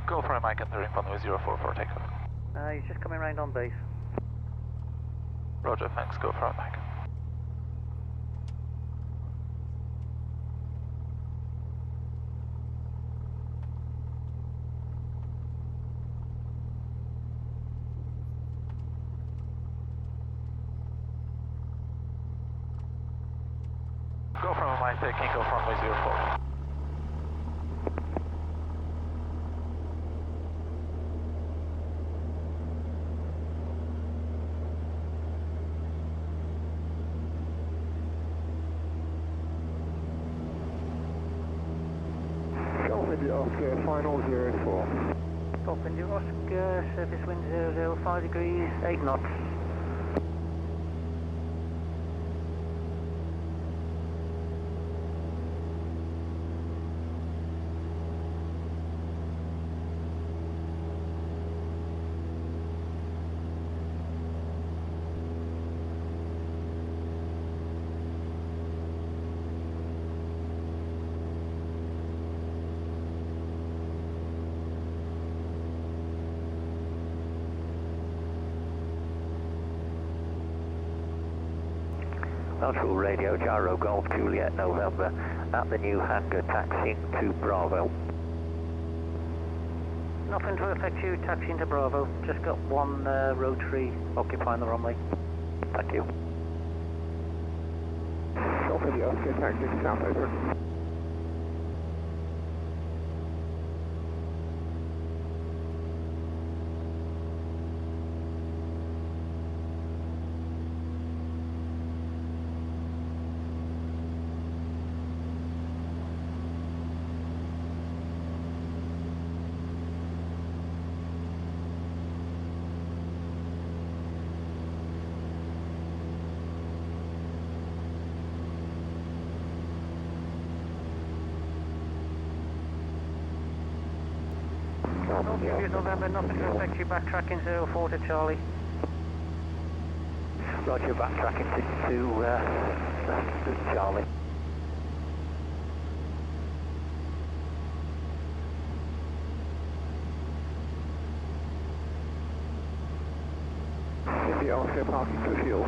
Go for a Mike entering runway 04 for takeoff. He's just coming round on base. Roger, thanks. Go for a Mike. Go from a Mike taking off runway 04. Oscar, final 04. Golf India Oscar, surface wind 005 degrees, 8 knots. Welshpool radio, Gyro Golf Juliet November, at the new hangar taxiing to Bravo. Nothing to affect you, taxiing to Bravo. Just got one rotary occupying the runway. Thank you. Golf India Oscar, taxiing south, over. November, nothing to affect you, backtracking 04 to Charlie. Roger, backtracking to Charlie. India Oscar, parking for fuel.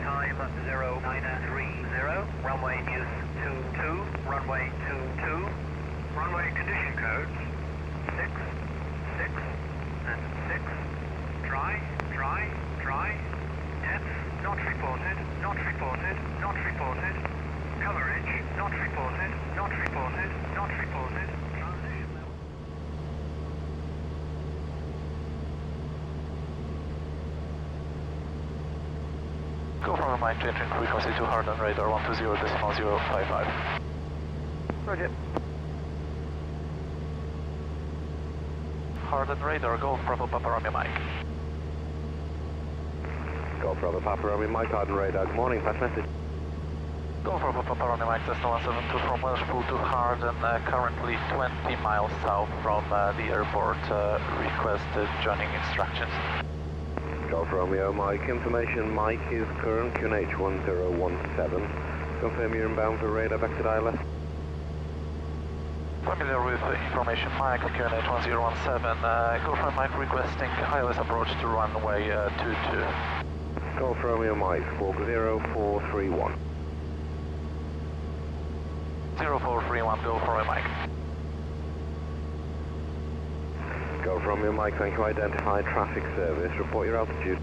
Time 0930, runway is 22, runway 22, runway condition codes 6, 6, and 6, dry, depth, not reported, coverage, not reported, transition level. Go from a Mike changing frequency to Hawarden radar 120.055. Roger. Hawarden radar, Golf Bravo Papa Romeo Mike. Golf Bravo Papa Romeo Mike, Hawarden radar, good morning, pass message. Golf Bravo Papa Romeo Mike, Cessna 172 from Welshpool to Hawarden, currently 20 miles south from the airport, requested joining instructions. Golf Romeo Mike, information Mike is current QNH 1017. Confirm you're inbound for radar back to ILS. Familiar with information Mike, QNH 1017, Golf Romeo Mike requesting ILS approach to runway 22. Golf Romeo Mike, squawk 0431. 0431, Golf Romeo Mike. Golf Romeo Mike, thank you. Identify traffic service. Report your altitude.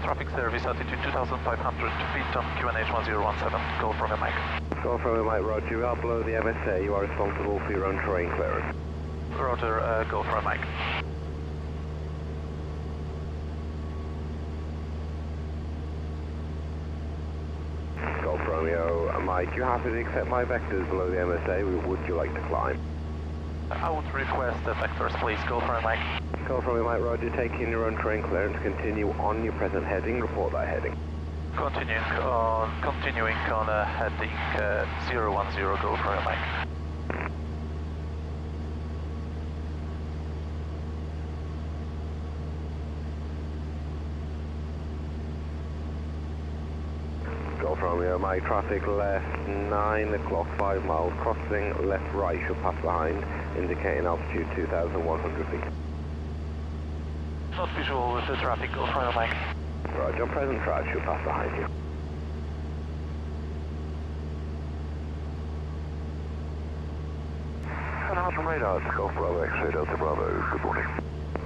Traffic service altitude 2,500 feet on QNH 1017, Golf Romeo Mike. Golf Romeo Mike, roger. You are below the MSA. You are responsible for your own terrain clearance. Roger, Golf Romeo Mike. Golf Romeo Mike, you happy to accept my vectors below the MSA? Would you like to climb? I would request the vectors, please. Golf Romeo Mike. Golf Romeo Mike, roger. Take in your own terrain clearance. Continue on your present heading. Report that heading. Continuing on heading 010, Golf Romeo Mike. Romeo Mike, traffic left 9 o'clock, 5 miles, crossing left right, should pass behind, indicating altitude 2,100 feet. Not visual with the traffic, Golf Romeo Mike. Roger, on present track, should pass behind you. And Hawarden radar, it's Golf Bravo X-ray Delta Bravo, good morning.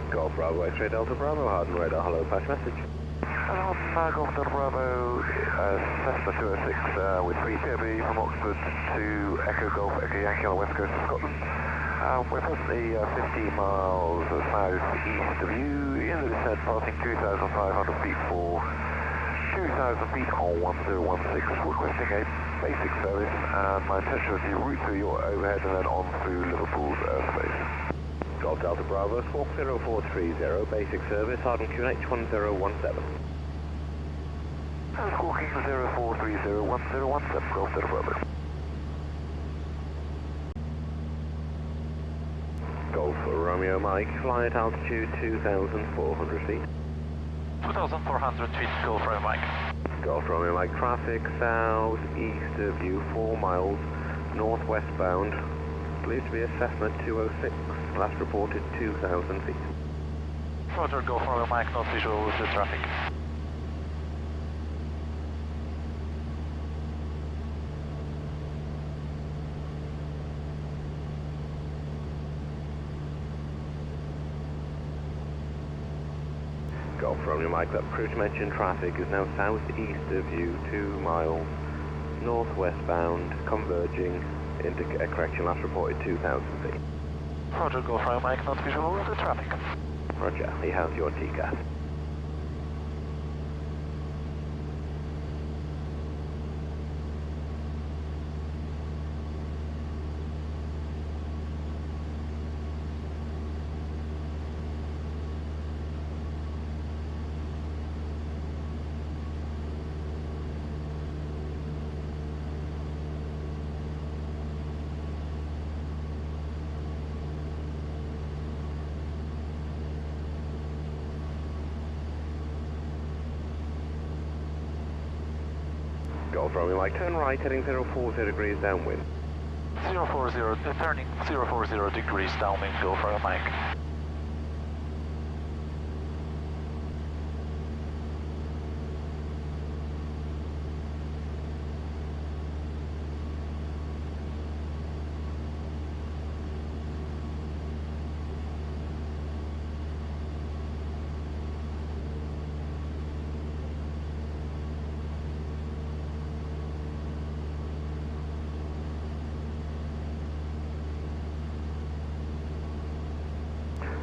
Golf Bravo X-ray Delta Bravo, Hawarden radar, hello, flash message. And Hawarden Golf Delta Bravo, Cessna 206 with 3 POV from Oxford to Echo Golf, Echo Yankee on the west coast of Scotland. We're presently 50 miles south-east of you, in the descent, passing 2,500 feet for 2,000 feet on 1016, requesting a basic service, and my intention is to route through your overhead and then on through Liverpool's airspace. Golf Delta Bravo, Squawk 0430, basic service, Hawarden QNH 1017. And squawking 0430 1017, Golf Delta Bravo. Golf Romeo Mike, fly at altitude 2,400 feet. 2,400 feet, Golf Romeo Mike. Golf Romeo Mike, traffic south-east of you, 4 miles, northwestbound, believed to be a Cessna 206, last reported 2,000 feet. Roger, Golf Romeo Mike, not visual with the traffic. Golf Romeo Mike, that cruise mentioned traffic is now southeast of you, 2 miles, northwestbound, converging into a correction, last reported 2,000 feet. Roger, Golf Romeo Mike, not visual with the traffic. Roger, he has your TCAS. Golf Romeo Mike, turn right, heading 040 degrees downwind. 040, turning 040 degrees downwind, Golf Romeo Mike.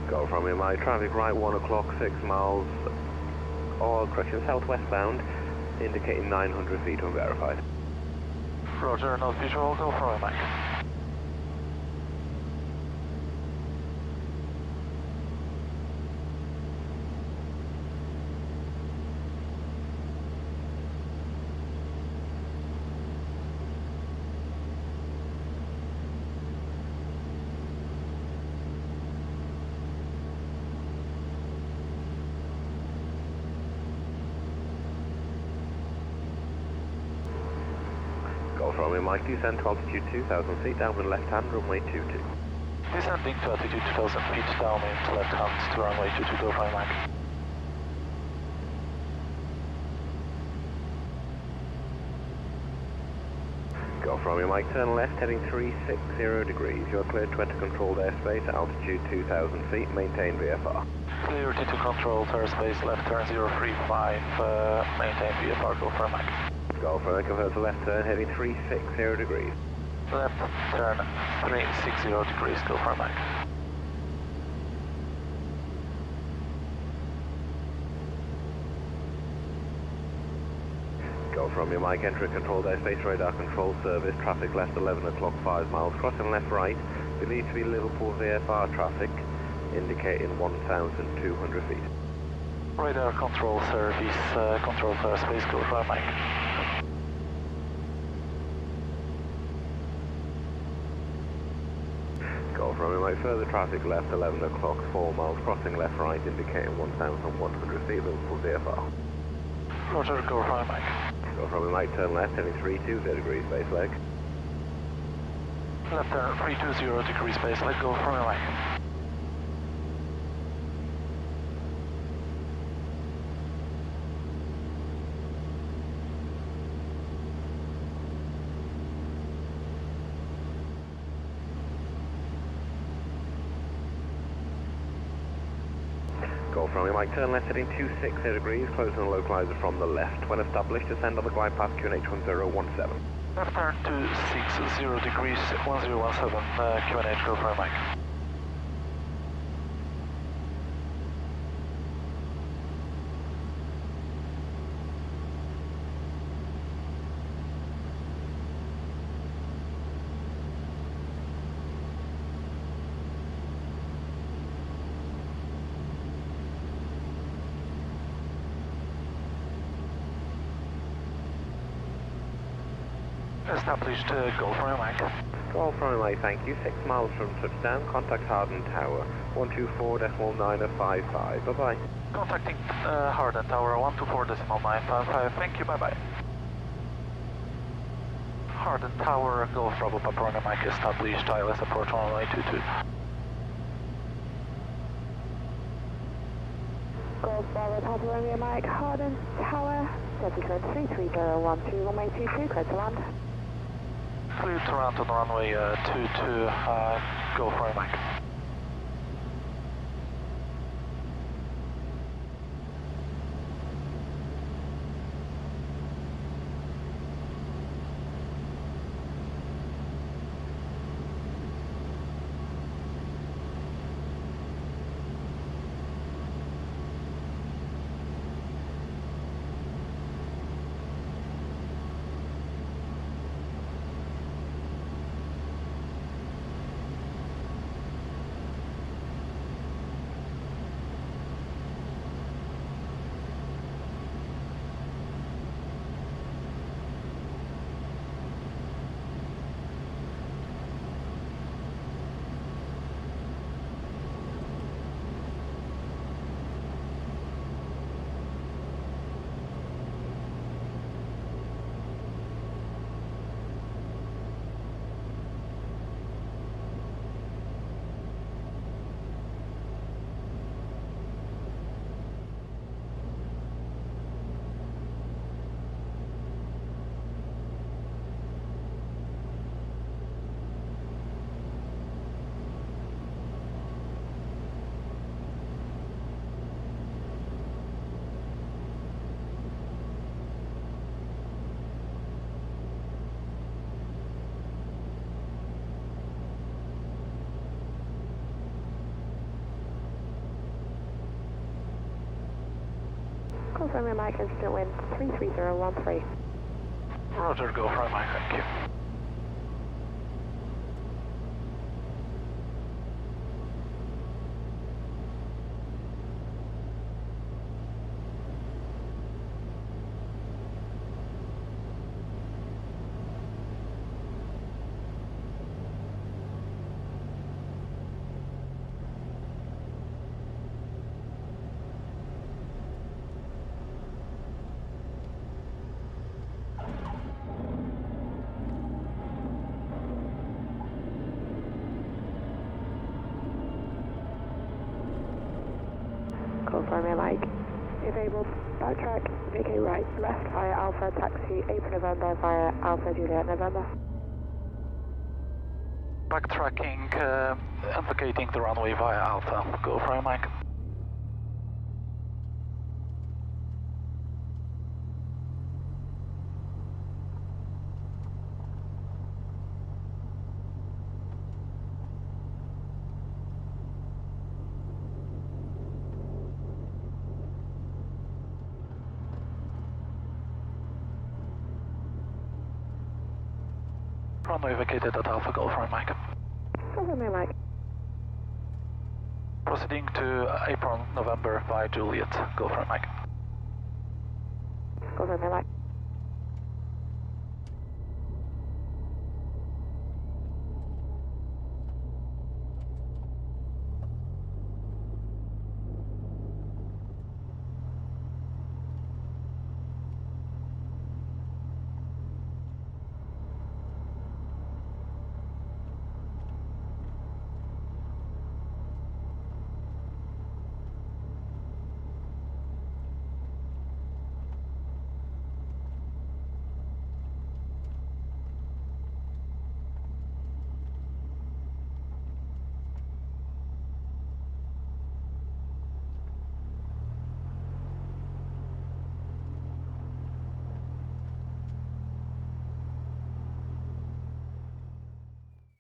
Golf Romeo Mike, traffic right 1 o'clock, 6 miles, or correction, southwestbound, indicating 900 feet unverified. Roger, not visual, Golf Romeo Mike. Golf Romeo Mike, descend to altitude 2,000 feet, downwind left hand, runway 22. Descending to altitude 2,000 feet, downwind left hand to runway 22, Golf Romeo Mike. Golf Romeo Mike, turn left, heading 360 degrees. You're cleared to enter controlled airspace at altitude 2,000 feet, maintain VFR. Clearity to controlled airspace, left turn 035, maintain VFR, Golf Romeo Mike. Golf Romeo, confirm to left turn, heading 360 degrees. Left turn 360 degrees, Golf Romeo Mike. Golf Romeo Mike, entering controlled airspace, radar control service, traffic left 11 o'clock, 5 miles, crossing left right, believed to be Liverpool VFR traffic, indicating 1,200 feet. Radar control service, control airspace, Golf Romeo Mike. Golf Romeo Mike, further traffic left 11 o'clock, 4 miles, crossing left right, indicating 1,100 feet, Liverpool VFR. Roger, Golf Romeo Mike. Go from Mike, turn left, heading 320 degrees, base leg. Left turn 320 degrees base leg, go from Mike. Go from Mike, turn left, heading 260 degrees, closing the localizer from the left. When established, descend on the glide path QNH 1017. Left turn 260 degrees, 1017, QNH, go from Mike. Established, go from Mike. Go from Mike, thank you. 6 miles from touchdown, contact Hawarden Tower, 124.955. Bye-bye. Contacting Hawarden Tower, 124.955, thank you, bye-bye. Hawarden Tower, Golf Bravo Papa Mike, established, ILS approach runway 22. Golf Bravo Papa Mike, Hawarden Tower, 7233012, runway 22, clear to land. Clear to land on runway 22, go for Mike. Confirm Mike, instant wind 33013. Roger, go for Mike, thank you. Confirm Mike. If able, backtrack, vacate right, left via Alpha Taxi, April November via Alpha Juliet November. Backtracking, indicating the runway via Alpha, go for Mike. Runway vacated at Alpha, Golf for Mike. Confirm Mike. Proceeding to April, November via Juliet, Golf for Mike. Confirm Mike.